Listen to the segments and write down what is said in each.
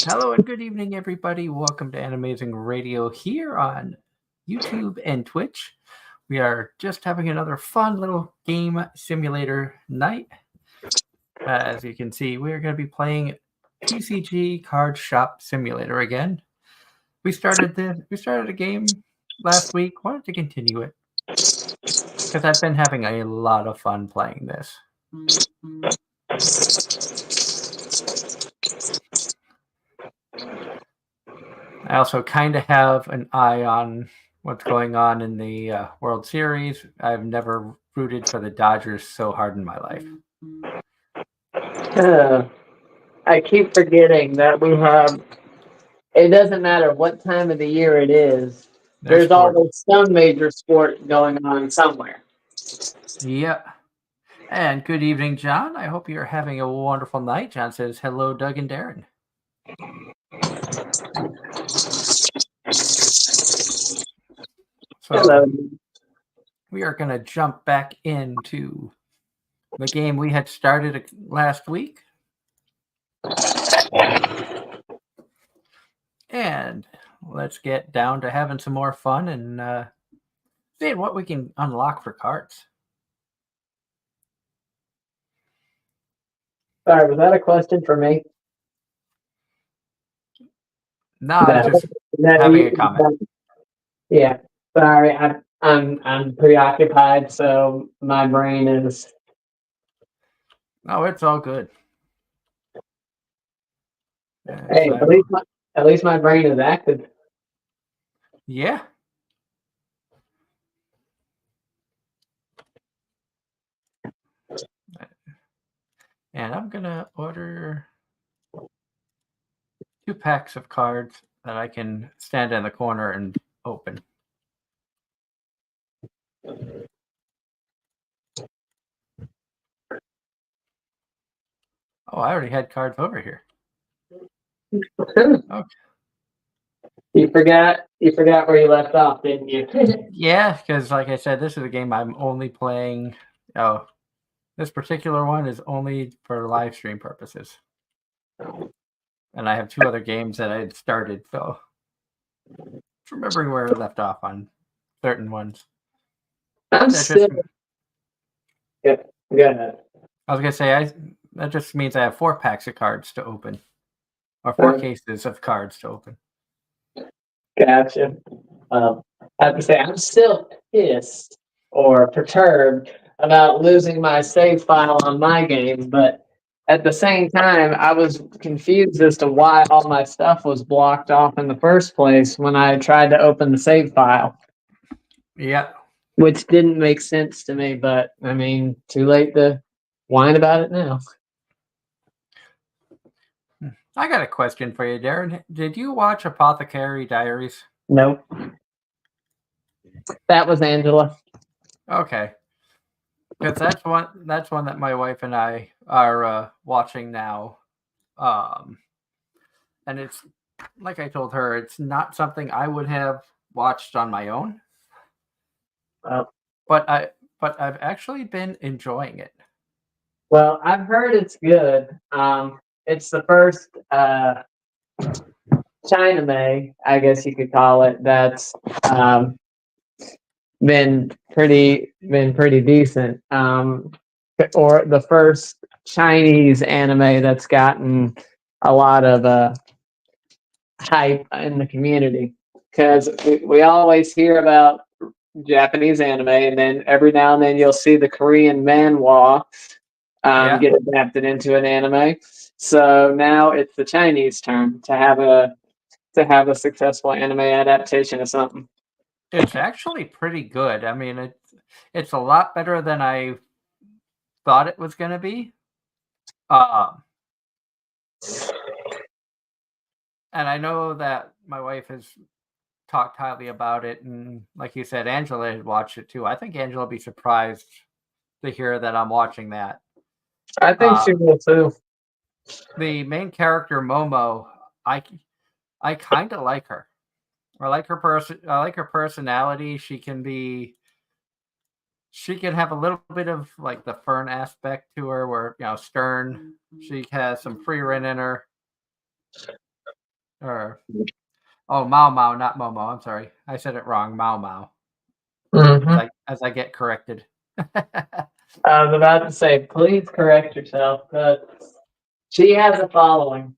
Hello and good evening, everybody. Welcome to Anime-Zing Radio here on YouTube and Twitch. We are just having another fun little game simulator night. As you can see, we're going to be playing TCG Card Shop Simulator again. We started a game last week. Wanted to continue it because I've been having a lot of fun playing this. I also kind of have an eye on what's going on in the World Series. I've never rooted for the Dodgers so hard in my life. I keep forgetting that we have. It doesn't matter what time of the year it is. There's always some major sport going on somewhere. Yep. And good evening, John. I hope you're having a wonderful night. John says, hello, Doug and Darren. So Hello. we are going to jump back into the game we had started last week. And let's get down to having some more fun and seeing what we can unlock for cards. Sorry, was that a question for me? No, I was just having a comment. Yeah, sorry, I'm preoccupied, so my brain is. No, it's all good. Hey, at least my brain is active. Yeah. And I'm gonna order 2 packs of cards that I can stand in the corner and open. Oh, I already had cards over here. Okay. You forgot where you left off, didn't you? Yeah, because like I said, this is a game I'm only playing. Oh, this particular one is only for live stream purposes. And I have 2 other games that I had started, so just remembering where I left off on certain ones. I'm still. Yeah, go ahead. I was gonna say that just means I have 4 packs of cards to open, or 4 cases of cards to open. Gotcha. I have to say, I'm still pissed or perturbed about losing my save file on my game, but at the same time, I was confused as to why all my stuff was blocked off in the first place when I tried to open the save file. Yeah. Which didn't make sense to me, but I mean, too late to whine about it now. I got a question for you, Darren. Did you watch Apothecary Diaries? Nope. That was Angela. Okay. Because that's one that my wife and I are watching now. And it's, like I told her, it's not something I would have watched on my own. But I've actually been enjoying it. Well, I've heard it's good. It's the first China-May, I guess you could call it, that's been pretty decent. Or the first Chinese anime that's gotten a lot of hype in the community, because we always hear about Japanese anime, and then every now and then you'll see the Korean manhwa get adapted into an anime. So now it's the Chinese turn to have a successful anime adaptation of something. It's actually pretty good. I mean, it's a lot better than I thought it was going to be. And I know that my wife has talked highly about it, and like you said, Angela had watched it too. I think Angela will be surprised to hear that I'm watching that. I think she will too. The main character, Momo, I kind of like her. I like her personality. She can have a little bit of like the Fern aspect to her, where stern. She has some free rein in her. or Mao Mao, not Momo. I'm sorry, I said it wrong. Mao Mao. Mm-hmm. As I get corrected. I was about to say, please correct yourself, but she has a following.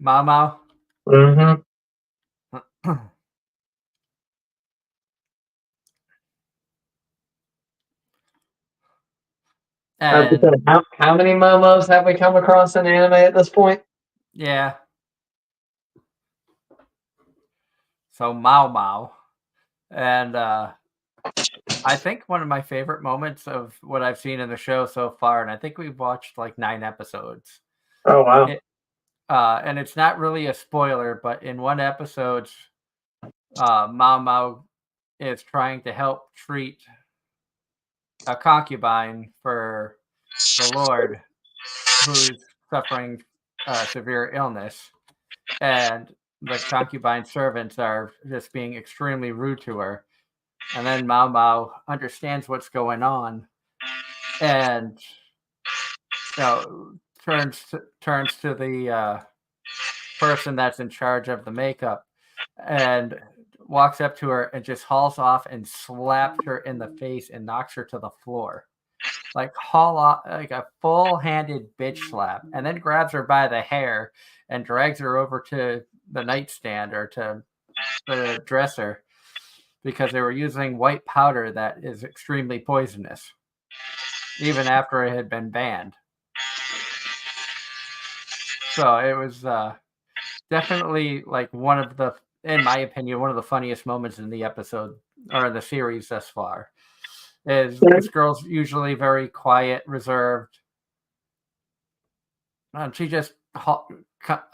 Mao Mao. Mm-hmm. And How many momos have we come across in anime at this point? yeah, so Mao Mao, and I think one of my favorite moments of what I've seen in the show so far, and I think we've watched like 9 episodes. Oh wow! It, and it's not really a spoiler, but in one episode, Mao Mao is trying to help treat a concubine for the Lord who's suffering severe illness, and the concubine servants are just being extremely rude to her. And then Mao Mao understands what's going on, and turns to the person that's in charge of the makeup, and walks up to her and just hauls off and slaps her in the face and knocks her to the floor. Like haul off like a full-handed bitch slap, and then grabs her by the hair and drags her over to the nightstand or to the dresser because they were using white powder that is extremely poisonous, even after it had been banned. So it was definitely like one of the, in my opinion, one of the funniest moments in the episode or the series thus far. Is this girl's usually very quiet, reserved, and she just out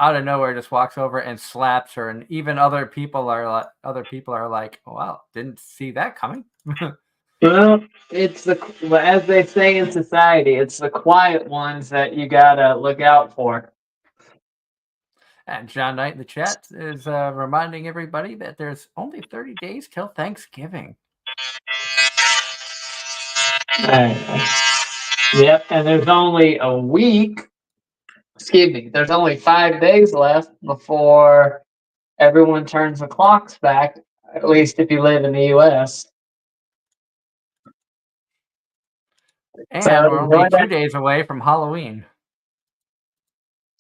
of nowhere just walks over and slaps her, and even other people are like, "Wow, didn't see that coming." Well, as they say in society, it's the quiet ones that you gotta look out for. And John Knight in the chat is reminding everybody that there's only 30 days till Thanksgiving. Yep, and there's only a week. Excuse me. There's only 5 days left before everyone turns the clocks back. At least if you live in the U.S. And So we're only enjoy 2 days away from Halloween.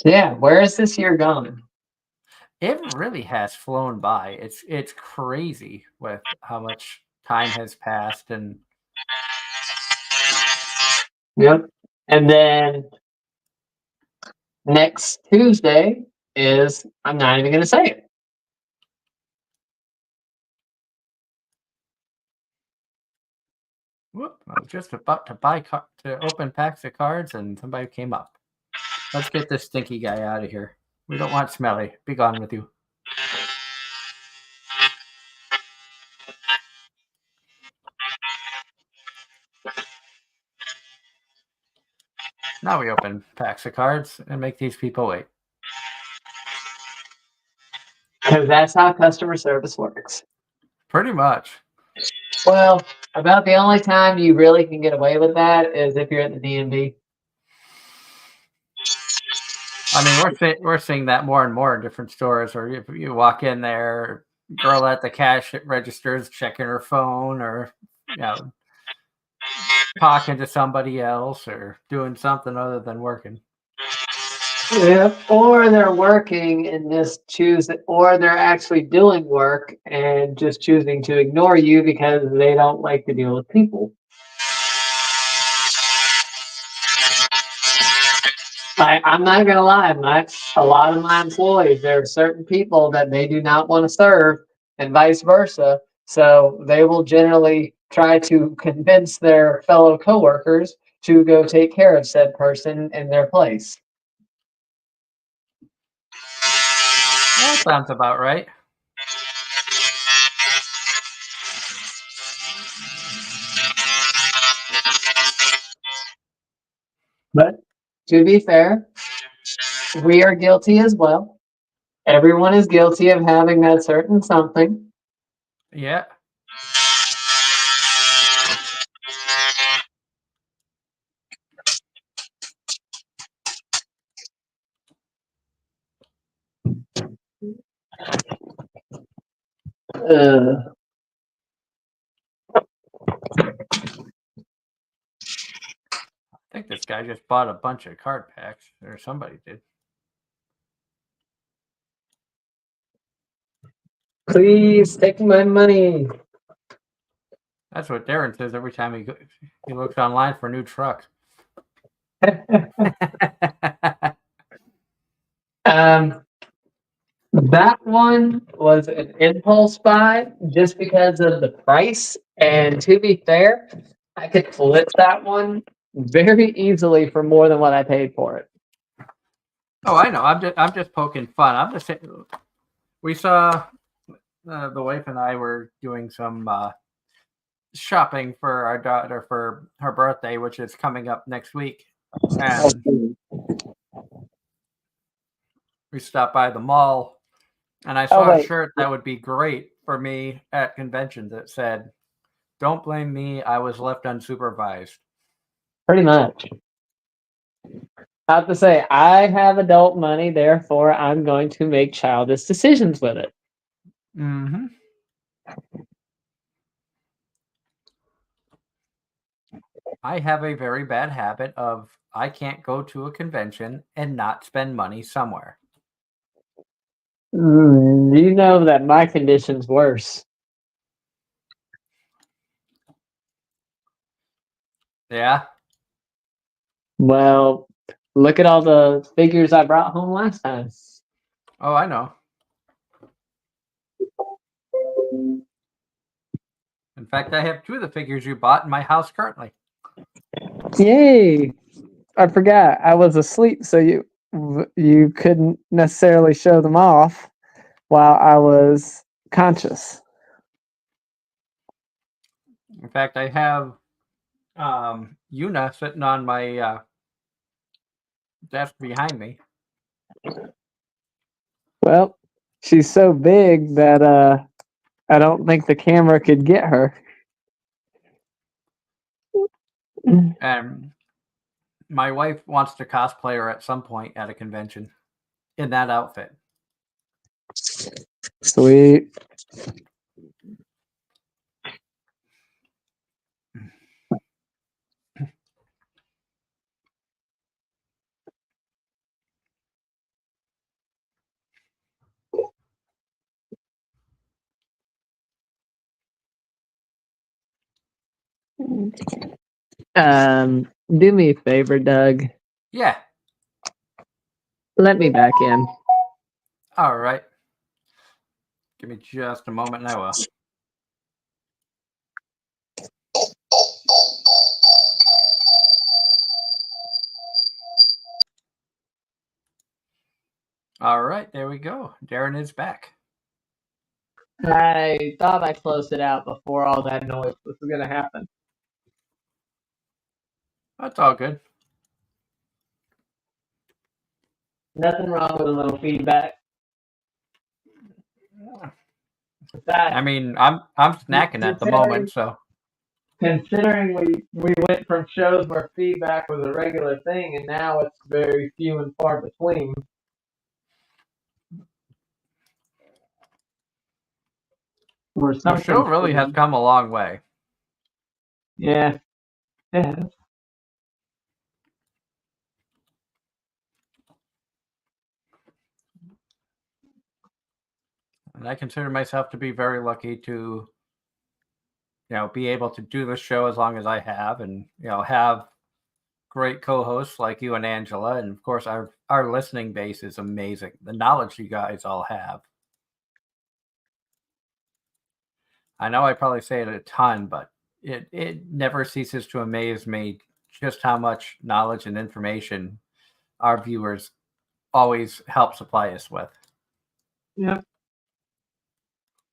Yeah, where is this year going? It really has flown by. It's crazy with how much time has passed. And Yep. And then next Tuesday is, I'm not even going to say it. whoop, I was just about to to open packs of cards, and somebody came up. Let's get this stinky guy out of here. We don't want Smelly. Be gone with you. Now we open packs of cards and make these people wait. Because that's how customer service works. Pretty much. Well, about the only time you really can get away with that is if you're at the DMV. I mean, we're seeing that more and more in different stores. Or if you walk in there, girl at the cash register is checking her phone, or talking to somebody else, or doing something other than working. Yeah, or they're working and just choose it, or they're actually doing work and just choosing to ignore you because they don't like to deal with people. I'm not gonna lie, a lot of my employees, there are certain people that they do not want to serve, and vice versa. So they will generally try to convince their fellow coworkers to go take care of said person in their place. That sounds about right. But to be fair, we are guilty as well. Everyone is guilty of having that certain something. Yeah. Uh, I think this guy just bought a bunch of card packs, or somebody did. please take my money. That's what Darren says every time he looks online for new trucks. That one was an impulse buy just because of the price. And to be fair, I could flip that one very easily for more than what I paid for it. Oh, I know. I'm just poking fun. I'm just saying. We saw the wife and I were doing some shopping for our daughter for her birthday, which is coming up next week, and we stopped by the mall, and I Oh, saw a wait. shirt that would be great for me at convention that said, "Don't blame me. I was left unsupervised." Pretty much. I have to say, I have adult money, therefore I'm going to make childish decisions with it. Mm-hmm. I have a very bad habit of I can't go to a convention and not spend money somewhere. You know that my condition's worse. Yeah. Well, look at all the figures I brought home last time. Oh, I know. In fact, I have two of the figures you bought in my house currently. Yay! I forgot I was asleep, so you couldn't necessarily show them off while I was conscious. In fact, I have Yuna sitting on my desk behind me. Well, she's so big that I don't think the camera could get her. And my wife wants to cosplay her at some point at a convention in that outfit. Sweet. Do me a favor, Doug. Yeah. Let me back in. All right. Give me just a moment and I will. All right. There we go. Darren is back. I thought I closed it out before all that noise was going to happen. That's all good. Nothing wrong with a little feedback. I mean, I'm snacking at the moment, so. Considering we went from shows where feedback was a regular thing, and now it's very few and far between. Or The show really has come a long way. Yeah. Yeah. And I consider myself to be very lucky to, be able to do this show as long as I have, and have great co-hosts like you and Angela, and of course our listening base is amazing. The knowledge you guys all have. I know I probably say it a ton, but it never ceases to amaze me just how much knowledge and information our viewers always help supply us with. Yep.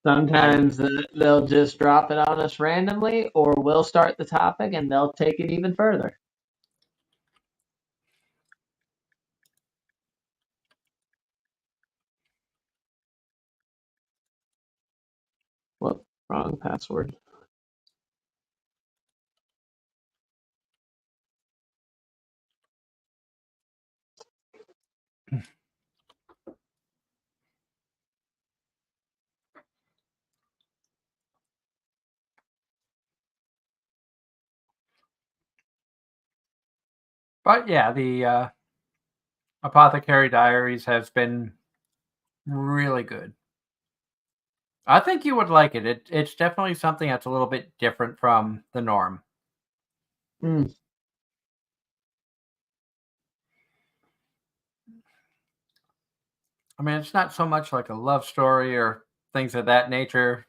Sometimes they'll just drop it on us randomly, or we'll start the topic and they'll take it even further. Whoop, wrong password. But yeah, the Apothecary Diaries has been really good. I think you would like it. It's definitely something that's a little bit different from the norm. Mm. I mean, it's not so much like a love story or things of that nature.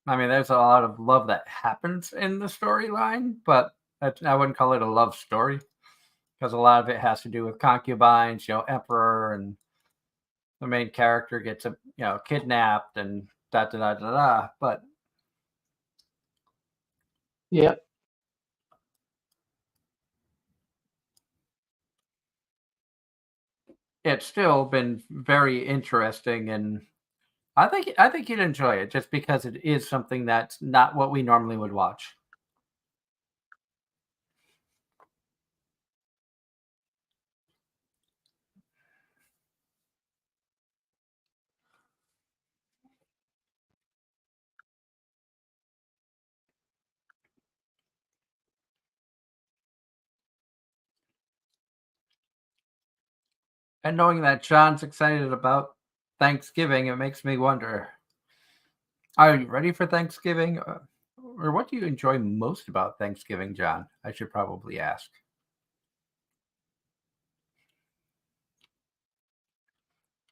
I mean, there's a lot of love that happens in the storyline, but I wouldn't call it a love story because a lot of it has to do with concubines, emperor, and the main character gets kidnapped and da da da da da. But Yep. it's still been very interesting, and I think you'd enjoy it just because it is something that's not what we normally would watch. And knowing that John's excited about Thanksgiving, it makes me wonder: are you ready for Thanksgiving, or what do you enjoy most about Thanksgiving, John? I should probably ask,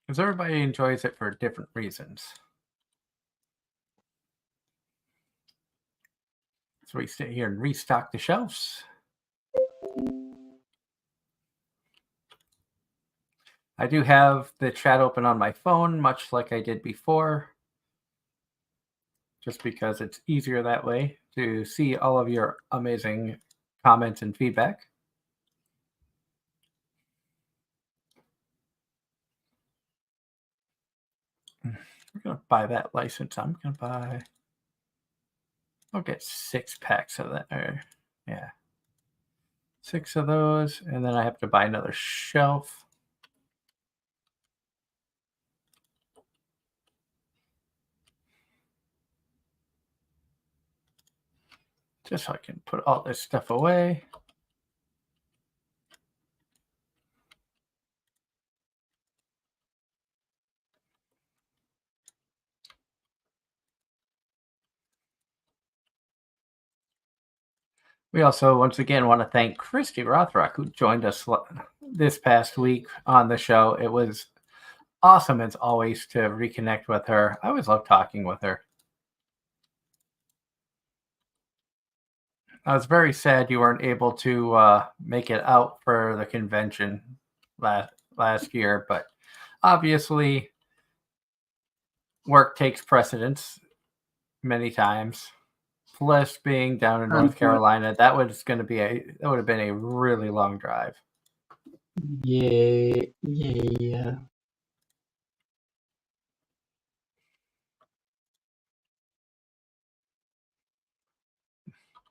because everybody enjoys it for different reasons. So we sit here and restock the shelves. I do have the chat open on my phone, much like I did before, just because it's easier that way to see all of your amazing comments and feedback. We're going to buy that license. I'm going to buy, I'll get 6 packs of that. Yeah, 6 of those. And then I have to buy another shelf. Just so I can put all this stuff away. We also, once again, want to thank Christy Rothrock, who joined us this past week on the show. It was awesome, as always, to reconnect with her. I always love talking with her. I was very sad you weren't able to make it out for the convention last year, but obviously work takes precedence many times. Plus, being down in North Carolina, that would have been a really long drive. Yeah.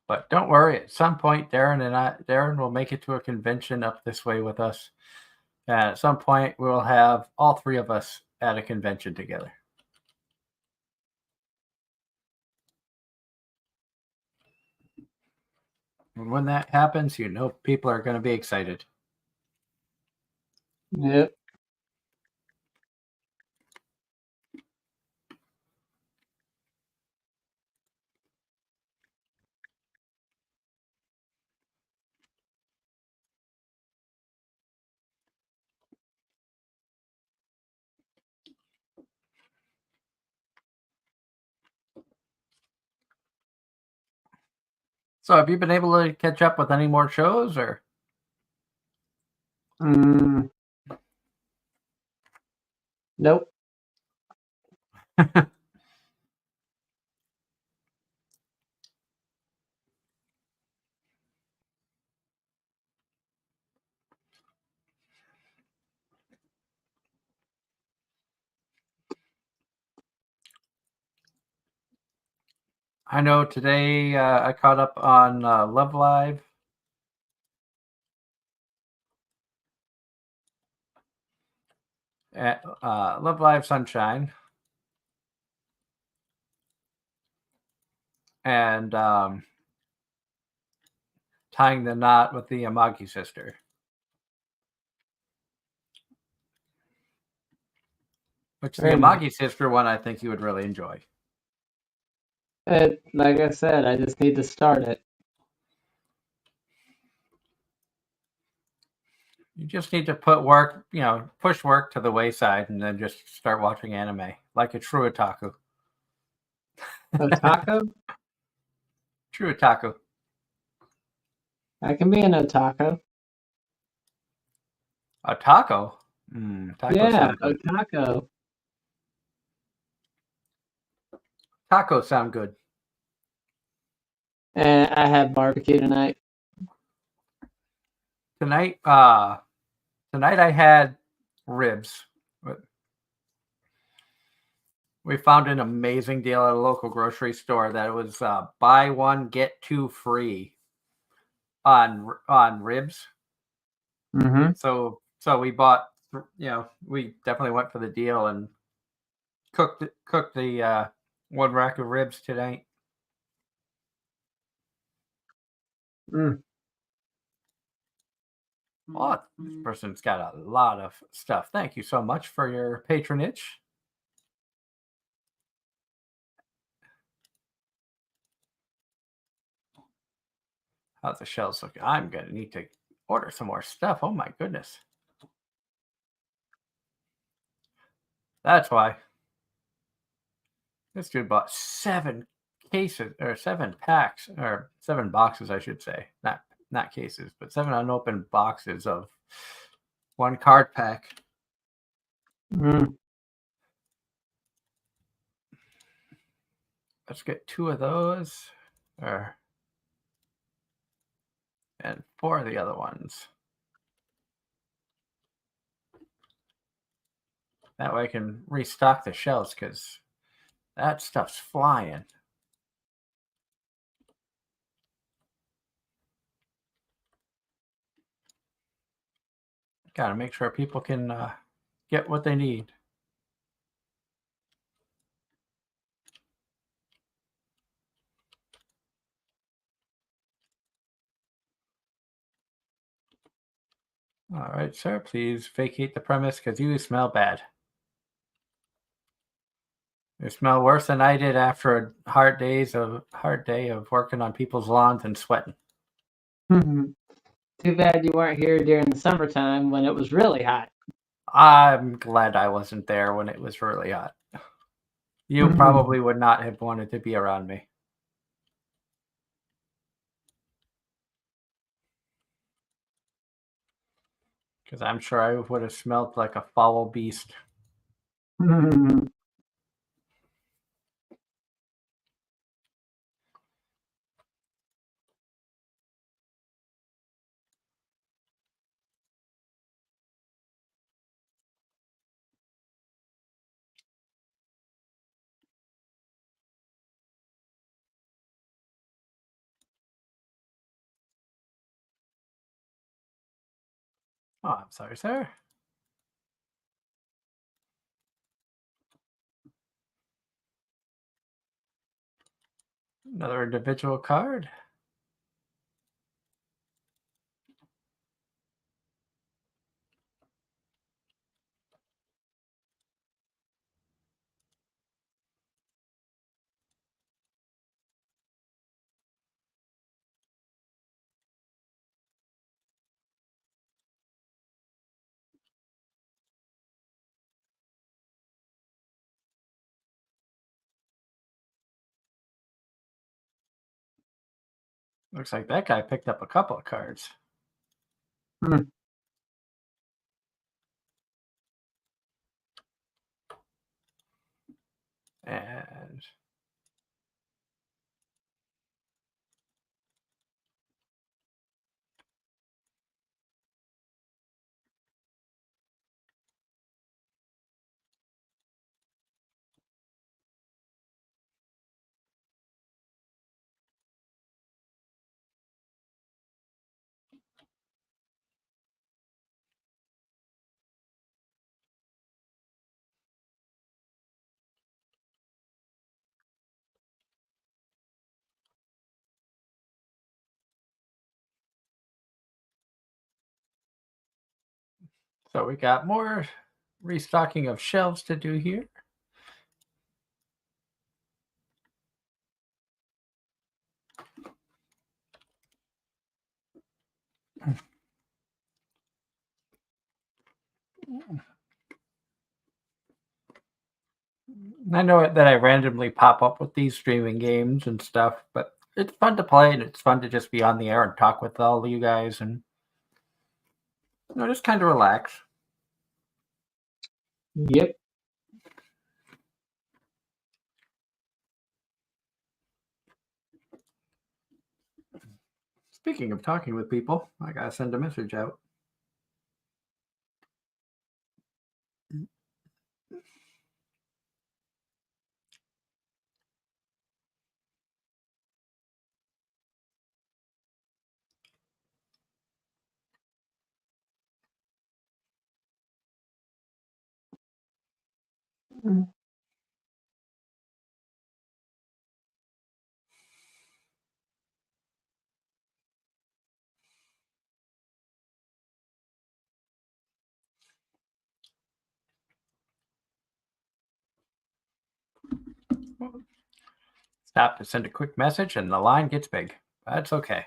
But don't worry, at some point, Darren will make it to a convention up this way with us. And at some point, we will have all 3 of us at a convention together. And when that happens, people are going to be excited. Yep. So, have you been able to catch up with any more shows, or? Nope. I know today I caught up on Love Live. At Love Live Sunshine. And tying the knot with the Amagi sister. Which the Very nice. Amagi sister one, I think you would really enjoy. Like I said, I just need to start it. You just need to put work, push work to the wayside and then just start watching anime like a true otaku. Otaku? True otaku. I can be an otaku. A taco? Taco Yeah, sound good. otaku. Tacos sound good. And I had barbecue tonight. Tonight I had ribs. We found an amazing deal at a local grocery store that was buy one get two free on ribs. Mm-hmm. So we bought, we definitely went for the deal and cooked the one rack of ribs tonight. Mm. Oh, this person's got a lot of stuff. Thank you so much for your patronage. How's the shelves looking? I'm gonna need to order some more stuff. Oh my goodness. That's why. This dude bought 7 cases or 7 packs or 7 boxes, I should say. Not cases, but 7 unopened boxes of one card pack. Mm. Let's get 2 of those, and 4 of the other ones. That way I can restock the shelves because that stuff's flying. Gotta make sure people can get what they need. All right, sir, please vacate the premise because you smell bad. You smell worse than I did after a hard day of working on people's lawns and sweating. Too bad you weren't here during the summertime when it was really hot. I'm glad I wasn't there when it was really hot. You probably would not have wanted to be around me. Because I'm sure I would have smelled like a foul beast. Oh, I'm sorry, sir. Another individual card. Looks like that guy picked up a couple of cards. And So we got more restocking of shelves to do here. I know that I randomly pop up with these streaming games and stuff, but it's fun to play and it's fun to just be on the air and talk with all of you guys and just kind of relax. Yep. Speaking of talking with people, I gotta send a message out. Stop to send a quick message and the line gets big. That's okay.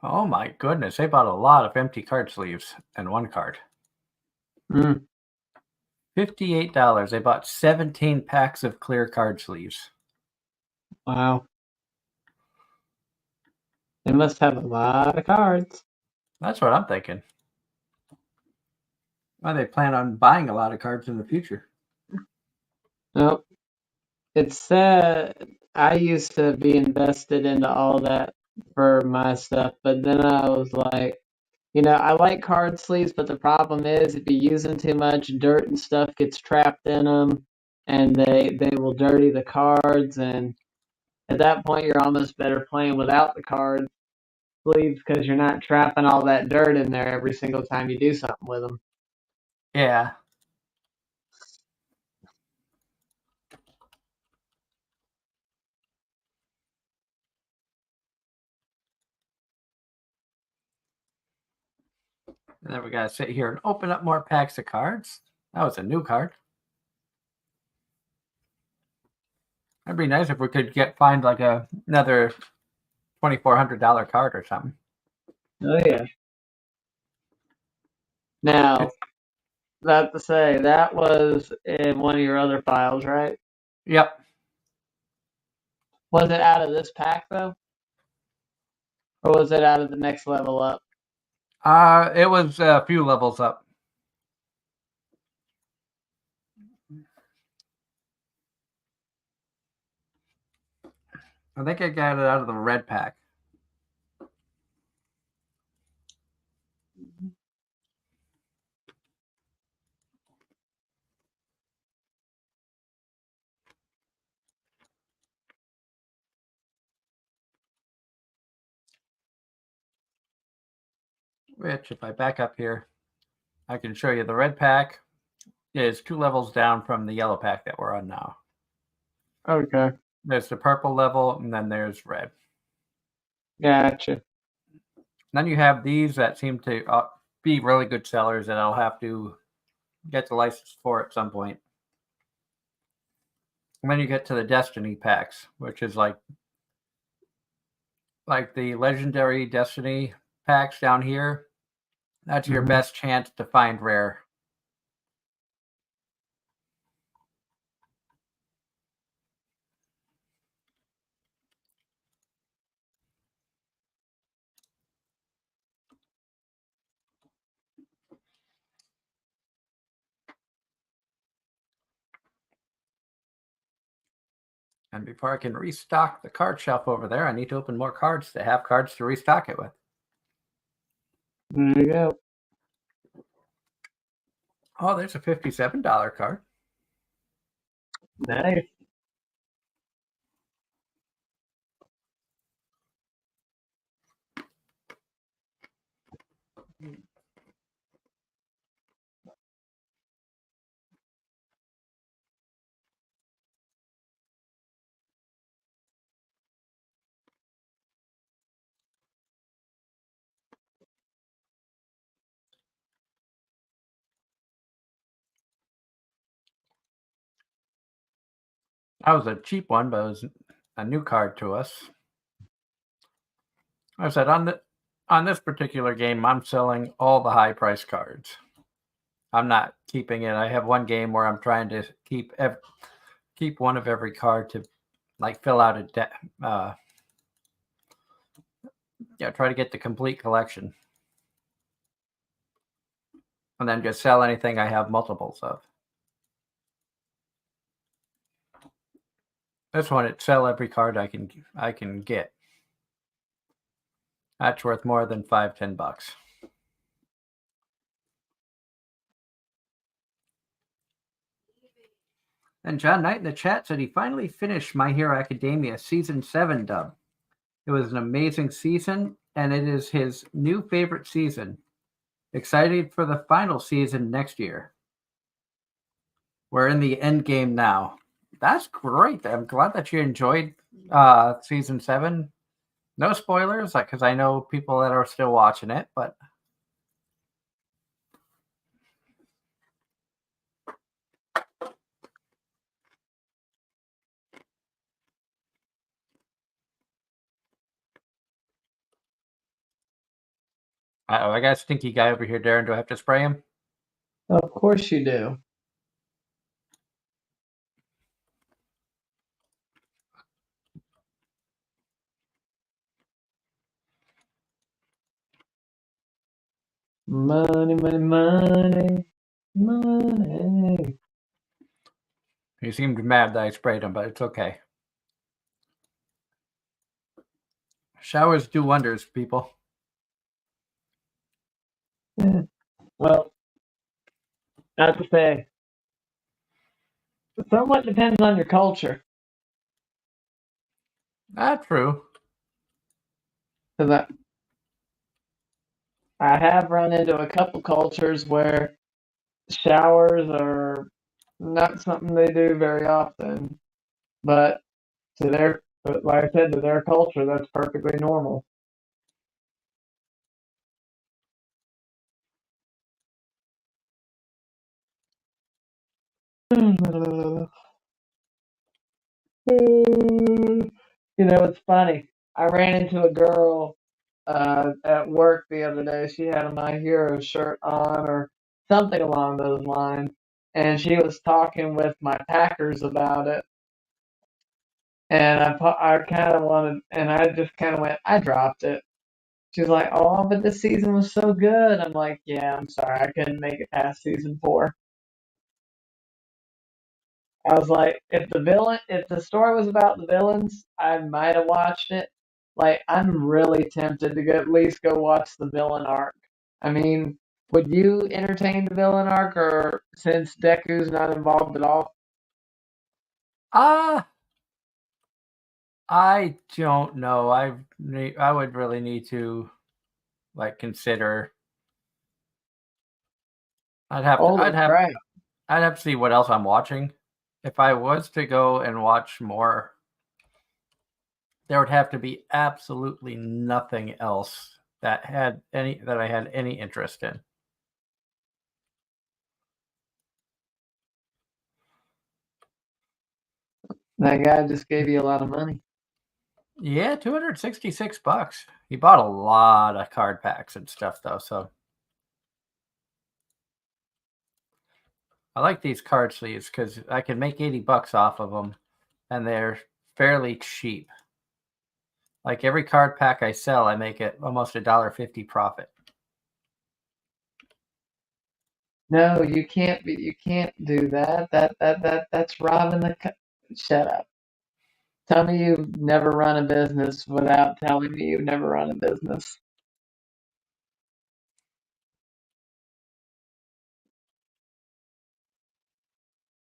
Oh my goodness, they bought a lot of empty card sleeves and one card. Mm. $58. They bought 17 packs of clear card sleeves. Wow. They must have a lot of cards. That's what I'm thinking. Well, they plan on buying a lot of cards in the future. Nope. It's sad. I used to be invested into all that for my stuff, but then I was like, I like card sleeves, but the problem is if you use them too much, dirt and stuff gets trapped in them, and they will dirty the cards. And at that point, you're almost better playing without the card sleeves because you're not trapping all that dirt in there every single time you do something with them. Yeah. And then we gotta sit here and open up more packs of cards. That was a new card. That'd be nice if we could find like another $2,400 card or something. Oh yeah. Now, that to say, that was in one of your other files, right? Yep. Was it out of this pack though, or was it out of the next level up? It was a few levels up. I think I got it out of the red pack. Which, if I back up here, I can show you the red pack is 2 levels down from the yellow pack that we're on now. Okay. There's the purple level, and then there's red. Gotcha. Then you have these that seem to be really good sellers that I'll have to get the license for at some point. And then you get to the Destiny packs, which is like the legendary Destiny packs down here. That's your best chance to find rare. And before I can restock the card shelf over there, I need to open more cards to have cards to restock it with. There you go. Oh, there's a $57 card. Nice. That was a cheap one, but it was a new card to us. I said on this particular game, I'm selling all the high price cards. I'm not keeping it. I have one game where I'm trying to keep one of every card to like fill out a deck. Try to get the complete collection, and then just sell anything I have multiples of. This one, it sell every card I can get. That's worth more than $5-10. And John Knight in the chat said he finally finished My Hero Academia Season 7 dub. It was an amazing season, and it is his new favorite season. Excited for the final season next year. We're in the end game now. That's great. I'm glad that you enjoyed Season 7. No spoilers, because I know people that are still watching it, but... I got a stinky guy over here, Darren. Do I have to spray him? Of course you do. Money, money, money, money. He seemed mad that I sprayed him, but it's okay. Showers do wonders, people. Yeah. Well, I have to say, it somewhat depends on your culture. That's true. Because I have run into a couple cultures where showers are not something they do very often, but like I said, to their culture, that's perfectly normal. It's funny. I ran into a girl at work the other day. She had a My Hero shirt on or something along those lines, and she was talking with my Packers about it. And I kind of wanted, and I just kind of went, I dropped it. She's like, "Oh, but this season was so good." I'm like, "Yeah, I'm sorry, I couldn't make it past season 4." I was like, if the story was about the villains, I might have watched it. Like, I'm really tempted to at least go watch the villain arc. I mean, would you entertain the villain arc, or since Deku's not involved at all? I don't know. I would really need to consider. I'd have to see what else I'm watching. If I was to go and watch more, there would have to be absolutely nothing else that I had any interest in. That guy just gave you a lot of money. Yeah, $266. He bought a lot of card packs and stuff, though. So I like these card sleeves because I can make $80 off of them, and they're fairly cheap. Like every card pack I sell, I make it almost $1.50 profit. No, you can't do that. That's robbing the. Shut up. Tell me you've never run a business without telling me you've never run a business.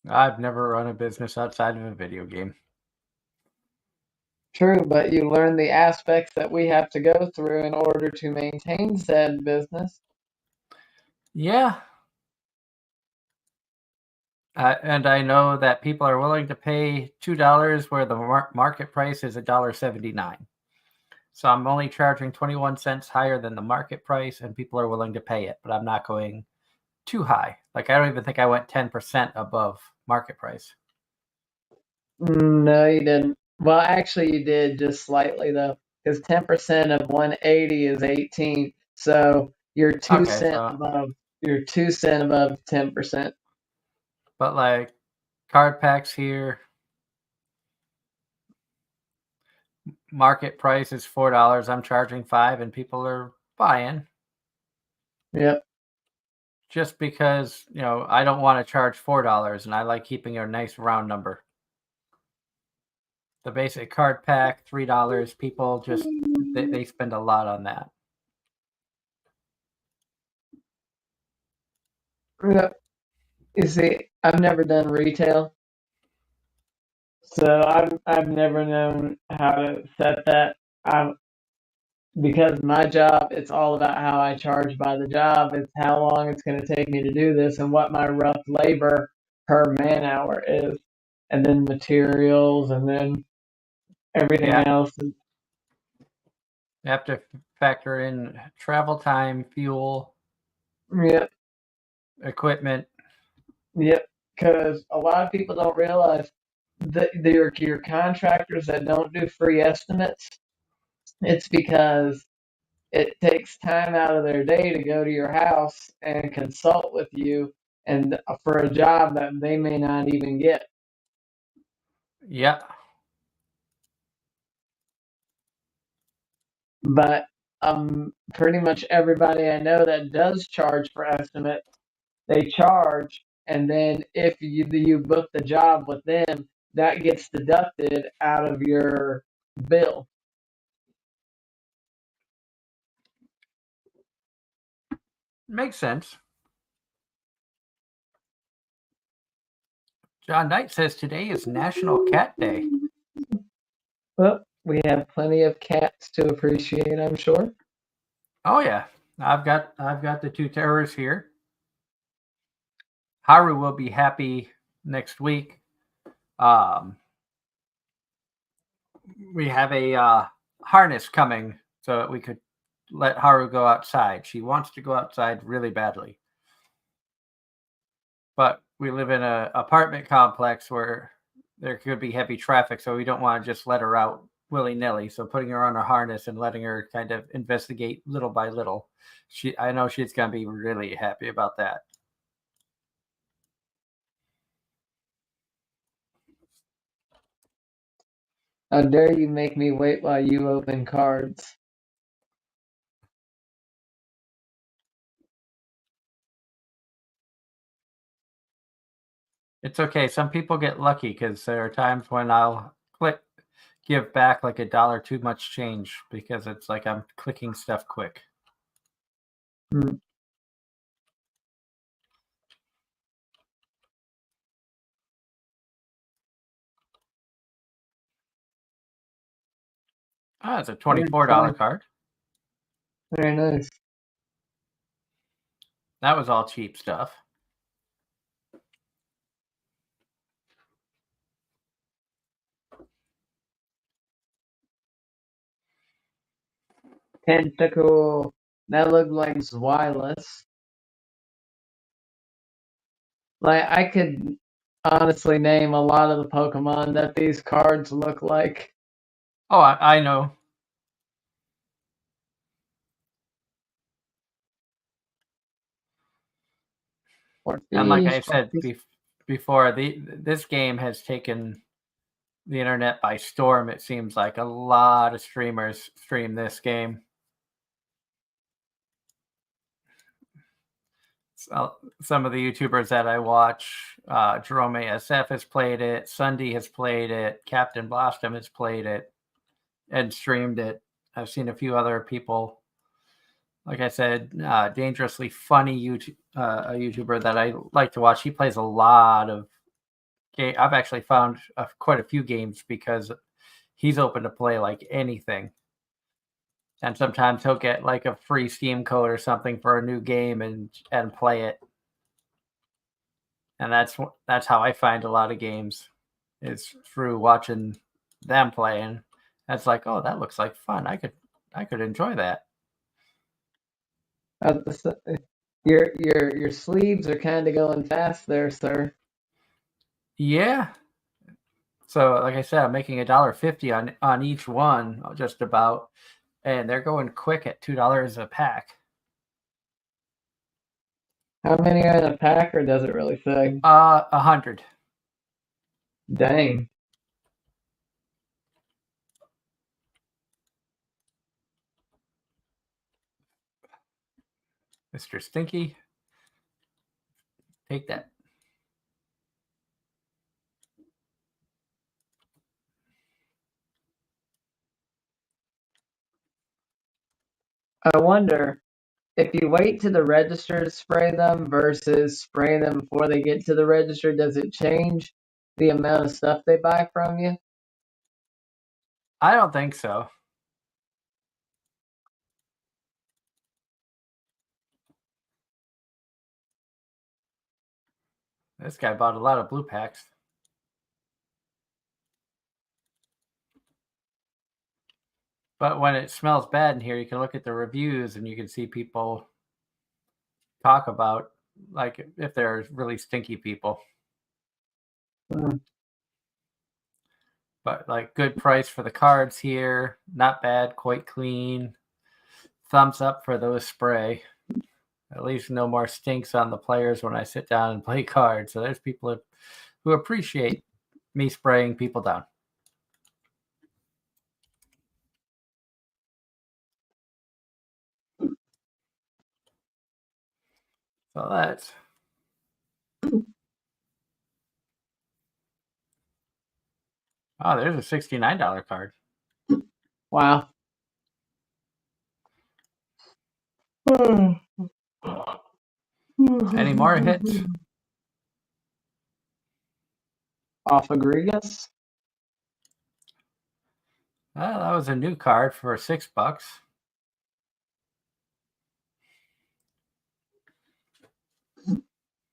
I've never run a business outside of a video game. True, but you learn the aspects that we have to go through in order to maintain said business. Yeah. And I know that people are willing to pay $2 where the market price is $1.79. So I'm only charging 21 cents higher than the market price, and people are willing to pay it, but I'm not going too high. Like, I don't even think I went 10% above market price. No, you didn't. Well, actually, you did just slightly though, because 10% of 180 is 18. So you're two Okay, cent so above. You're 2 cent above 10%. but like card packs here, market price is $4. I'm charging $5, and people are buying Yep. just because I don't want to charge $4, and I like keeping a nice round number. The basic card pack, $3. People just they spend a lot on that. Yep. You see, I've never done retail, so I've never known how to set that. Because my job, it's all about how I charge by the job. It's how long it's going to take me to do this and what my rough labor per man hour is, and then materials, and then everything Yeah, else. you have to factor in travel time, fuel, Yep, equipment. yep. Because a lot of people don't realize that your contractors that don't do free estimates. It's because it takes time out of their day to go to your house and consult with you and for a job that they may not even get. Yeah, But pretty much everybody I know that does charge for estimates, they charge, and then if you book the job with them, that gets deducted out of your bill. makes sense. John Knight says today is National Cat Day. Well, we have plenty of cats to appreciate, I'm sure. Oh yeah, I've got the two terrors here. Haru will be happy next week. Um, we have a harness coming so that we could let Haru go outside. She wants to go outside really badly, but we live in an apartment complex where there could be heavy traffic, so we don't want to just let her out willy-nilly. So putting her on a harness and letting her kind of investigate little by little, I know she's going to be really happy about that. How dare you make me wait while you open cards? It's okay. Some people get lucky because there are times when I'll give back like $1 too much change because it's like I'm clicking stuff quick. Hmm. Ah, it's a $24 card. Very nice. That was all cheap stuff. Tentacle. That looked like Zweilous. Like I could honestly name a lot of the Pokemon that these cards look like. Oh, I know. And like I said before, this game has taken the internet by storm. It seems like a lot of streamers stream this game. So, some of the YouTubers that I watch, Jerome ASF has played it, Sunday has played it, Captain Blossom has played it, and streamed it. I've seen a few other people. Like I said, Dangerously Funny a YouTuber that I like to watch. He plays a lot of game. I've actually found quite a few games because he's open to play like anything. And sometimes he'll get like a free Steam code or something for a new game and play it. And that's how I find a lot of games, is through watching them playing. That's like, oh, that looks like fun. I could enjoy that. Your sleeves are kind of going fast there, sir. Yeah. So, like I said, I'm making $1.50 on each one, just about, and they're going quick at $2 a pack. How many are in a pack, or does it really say? 100. Dang. Mr. Stinky, take that. I wonder if you wait to the register to spray them versus spraying them before they get to the register, does it change the amount of stuff they buy from you? I don't think so. This guy bought a lot of blue packs. But when it smells bad in here, you can look at the reviews and you can see people talk about, like, if they're really stinky people. But, like, good price for the cards here. Not bad, quite clean. Thumbs up for those spray. At least no more stinks on the players when I sit down and play cards. So there's people who appreciate me spraying people down. So that's... Oh, there's a $69 card. Wow. Any more hits? Off egregious? Well, that was a new card for $6.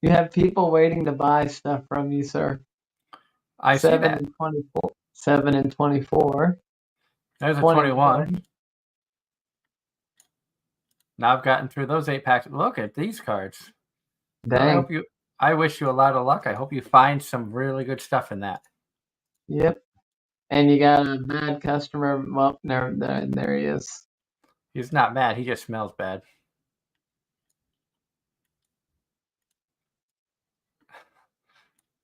You have people waiting to buy stuff from you, sir. I see that. 7 and 24. 7 and 24. There's a 21. Now I've gotten through those 8 packs. Look at these cards. Dang. I wish you a lot of luck. I hope you find some really good stuff in that. Yep. And you got a bad customer. Well, there he is. He's not mad. He just smells bad.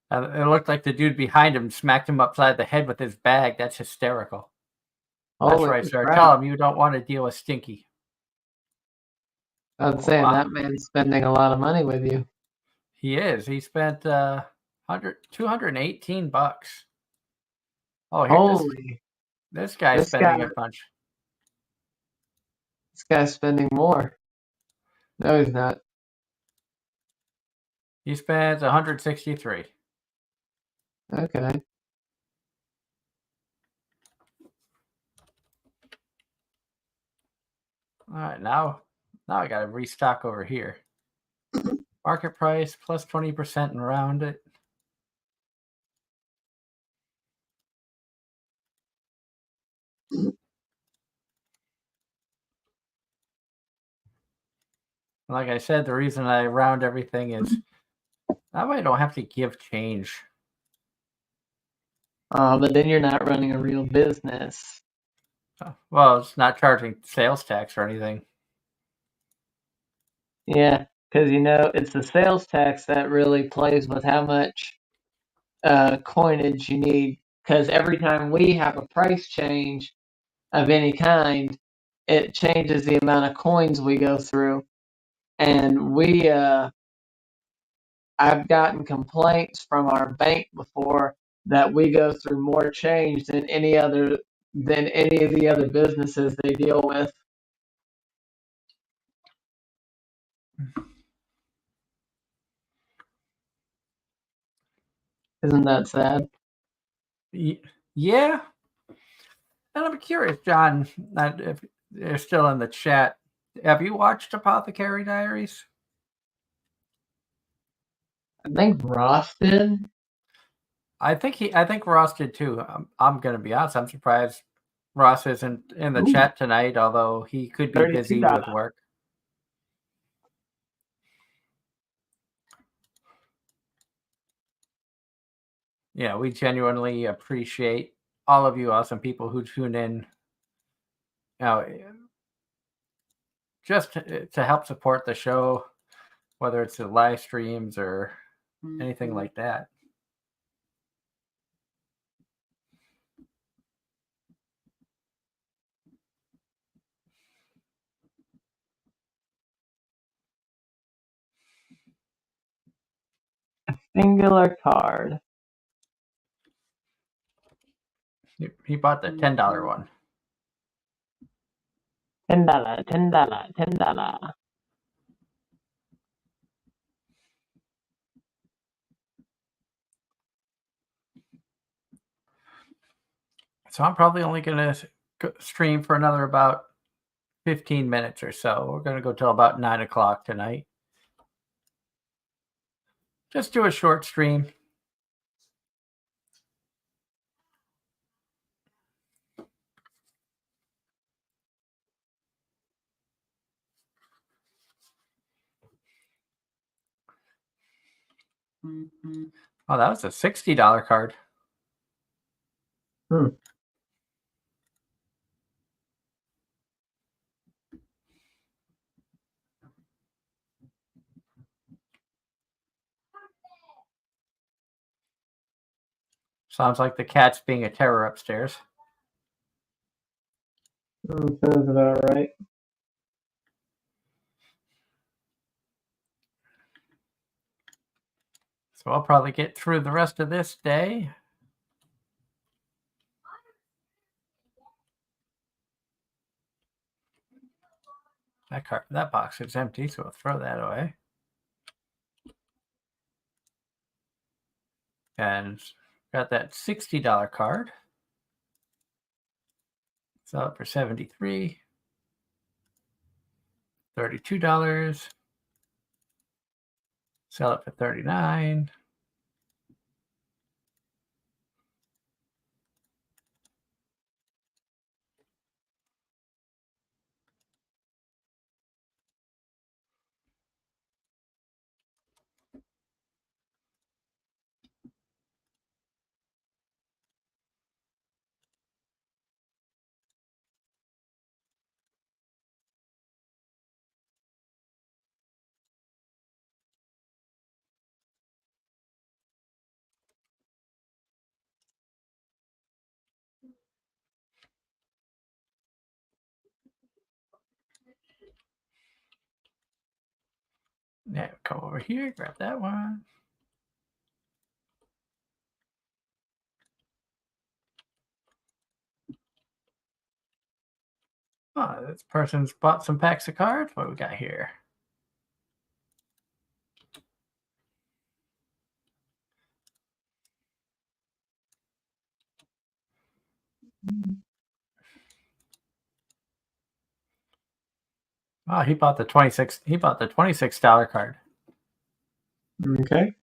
It looked like the dude behind him smacked him upside the head with his bag. That's hysterical. That's right, sir. Tell him you don't want to deal with Stinky. I'm saying that man's spending a lot of money with you. He is. He spent $218. Oh, holy! This guy's spending a bunch. This guy's spending more. No, he's not. He spends $163. Okay. All right, now I got to restock over here. Market price plus 20% and round it. Like I said, the reason I round everything is that way I don't have to give change. But then you're not running a real business. Well, it's not charging sales tax or anything. Yeah, because it's the sales tax that really plays with how much coinage you need. Because every time we have a price change of any kind, it changes the amount of coins we go through. And I've gotten complaints from our bank before that we go through more change than any of the other businesses they deal with. Isn't that sad? Yeah. And I'm curious, John, if you're still in the chat, have you watched Apothecary Diaries? I think Ross did. I think Ross did too. I'm going to be honest. I'm surprised Ross isn't in the chat tonight, although he could be busy with work. Yeah, we genuinely appreciate all of you awesome people who tune in. Just to help support the show, whether it's the live streams or anything like that. Singular card. He bought the $10 one. $10, $10, $10. So I'm probably only going to stream for another about 15 minutes or so. We're going to go till about 9 o'clock tonight. Just do a short stream. Oh, that was a $60 card. Sounds like the cat's being a terror upstairs. Sounds about right. So I'll probably get through the rest of this day. That box is empty, so we'll throw that away. And got that $60 card. Sell it for $73. $32. Sell it for $39. Now come over here, grab that one. Oh, this person's bought some packs of cards. What do we got here? Oh, he bought the $26 card. Okay.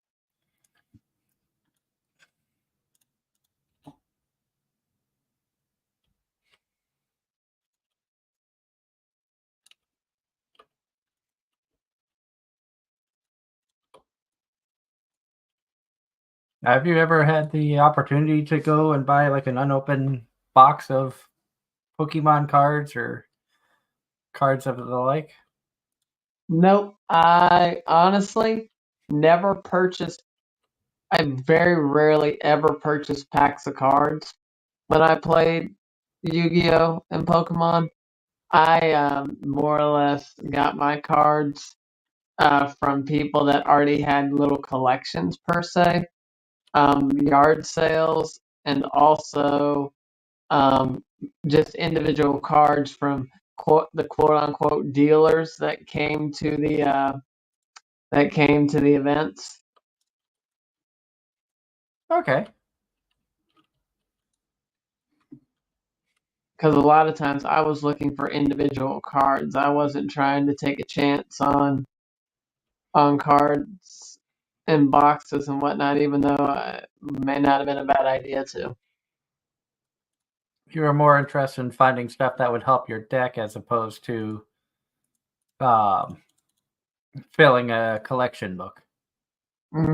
Have you ever had the opportunity to go and buy like an unopened box of Pokemon cards or cards of the like? Nope. I honestly never purchased. I very rarely ever purchased packs of cards. When I played Yu-Gi-Oh! And Pokemon, I more or less got my cards from people that already had little collections per se, yard sales, and also just individual cards from the quote-unquote dealers that came to the events. Okay. Because a lot of times I was looking for individual cards. I wasn't trying to take a chance on cards and boxes and whatnot, even though it may not have been a bad idea to. You were more interested in finding stuff that would help your deck as opposed to filling a collection book.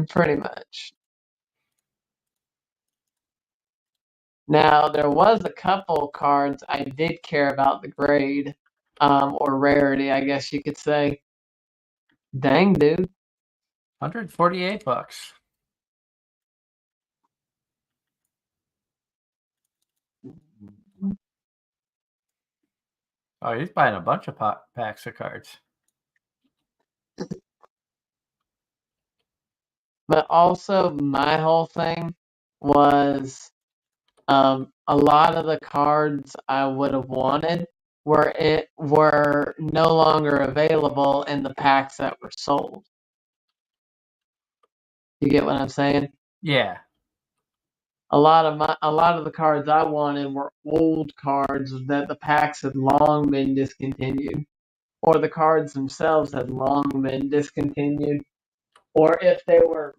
Pretty much. Now, there was a couple cards I did care about the grade, or rarity, I guess you could say. Dang, dude. $148. Oh, he's buying a bunch of packs of cards. But also, my whole thing was a lot of the cards I would have wanted were no longer available in the packs that were sold. You get what I'm saying? Yeah. A lot of the cards I wanted were old cards that the packs had long been discontinued, or the cards themselves had long been discontinued, or if they were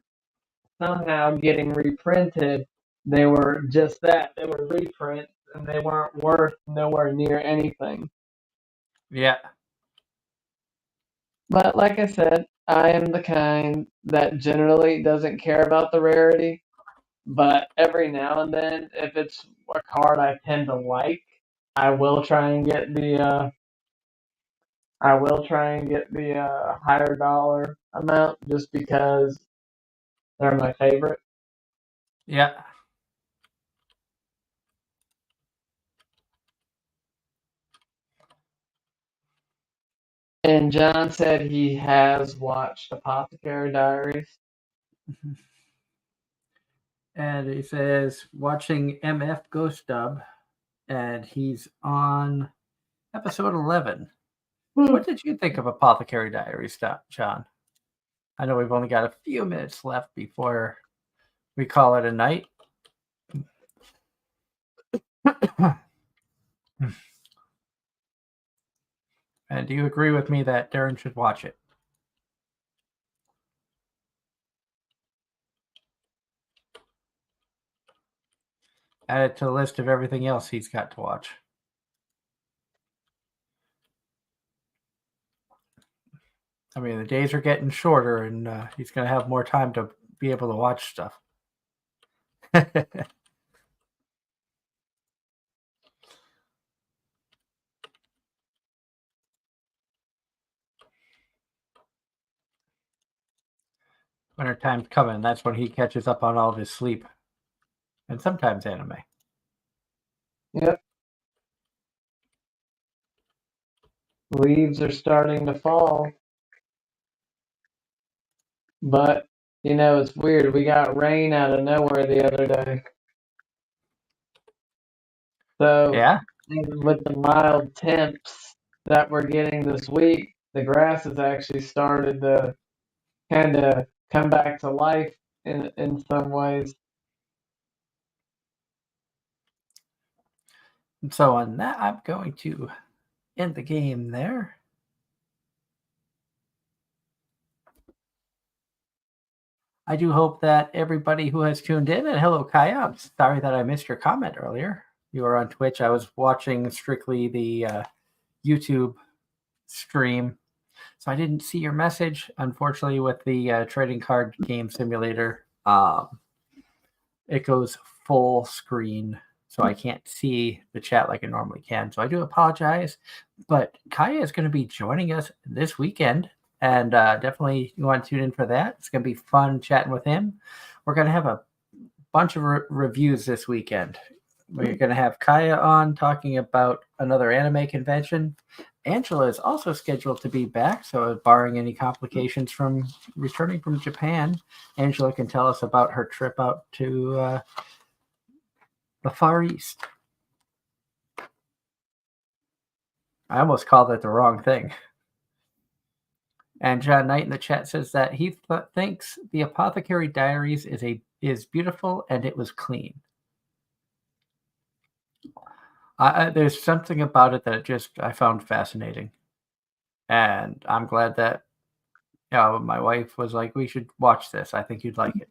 somehow getting reprinted, they were just that. They were reprints and they weren't worth nowhere near anything. Yeah. But like I said, I am the kind that generally doesn't care about the rarity. But every now and then, if it's a card I tend to like, I will try and get the higher dollar amount just because they're my favorite. Yeah. And John said he has watched Apothecary Diaries. And he says, watching MF Ghost Dub, and he's on episode 11. What did you think of Apothecary Diaries, John? I know we've only got a few minutes left before we call it a night. And do you agree with me that Darren should watch it? Add it to the list of everything else he's got to watch. I mean, the days are getting shorter, and he's going to have more time to be able to watch stuff. Winter time's coming. That's when he catches up on all of his sleep. And sometimes anime. Yep. Leaves are starting to fall. But, it's weird. We got rain out of nowhere the other day. So, Yeah? with the mild temps that we're getting this week, the grass has actually started to kind of come back to life in some ways. And so on that, I'm going to end the game there. I do hope that everybody who has tuned in, and hello, Kaya. I'm sorry that I missed your comment earlier. You were on Twitch. I was watching strictly the YouTube stream, so I didn't see your message. Unfortunately, with the trading card game simulator, it goes full screen, so I can't see the chat like I normally can. So I do apologize. But Kaya is going to be joining us this weekend. And definitely you want to tune in for that. It's going to be fun chatting with him. We're going to have a bunch of reviews this weekend. We're going to have Kaya on talking about another anime convention. Angela is also scheduled to be back, so barring any complications from returning from Japan, Angela can tell us about her trip out to the Far East. I almost called it the wrong thing. And John Knight in the chat says that he thinks the Apothecary Diaries is beautiful and it was clean. There's something about it that I found fascinating, and I'm glad that my wife was like, "We should watch this. I think you'd like it."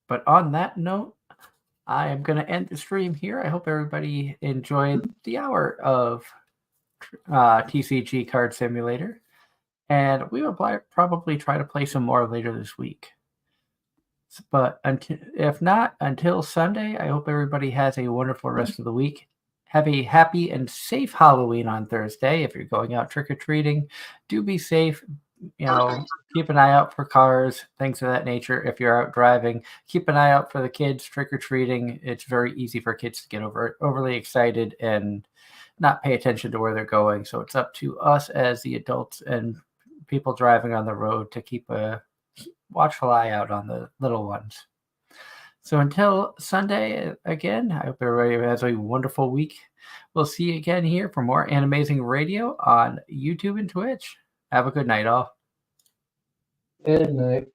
But on that note, I am going to end the stream here. I hope everybody enjoyed the hour of TCG Card Simulator. And we will probably try to play some more later this week. But if not, until Sunday, I hope everybody has a wonderful rest of the week. Have a happy and safe Halloween on Thursday. If you're going out trick-or-treating, do be safe. Keep an eye out for cars, things of that nature. If you're out driving, keep an eye out for the kids trick-or-treating. It's very easy for kids to get overly excited and not pay attention to where they're going. So it's up to us as the adults and people driving on the road to keep a watchful eye out on the little ones. So until Sunday, again, I hope everybody has a wonderful week. We'll see you again here for more Anime-Zing Radio on YouTube and Twitch. Have a good night, all. Good night.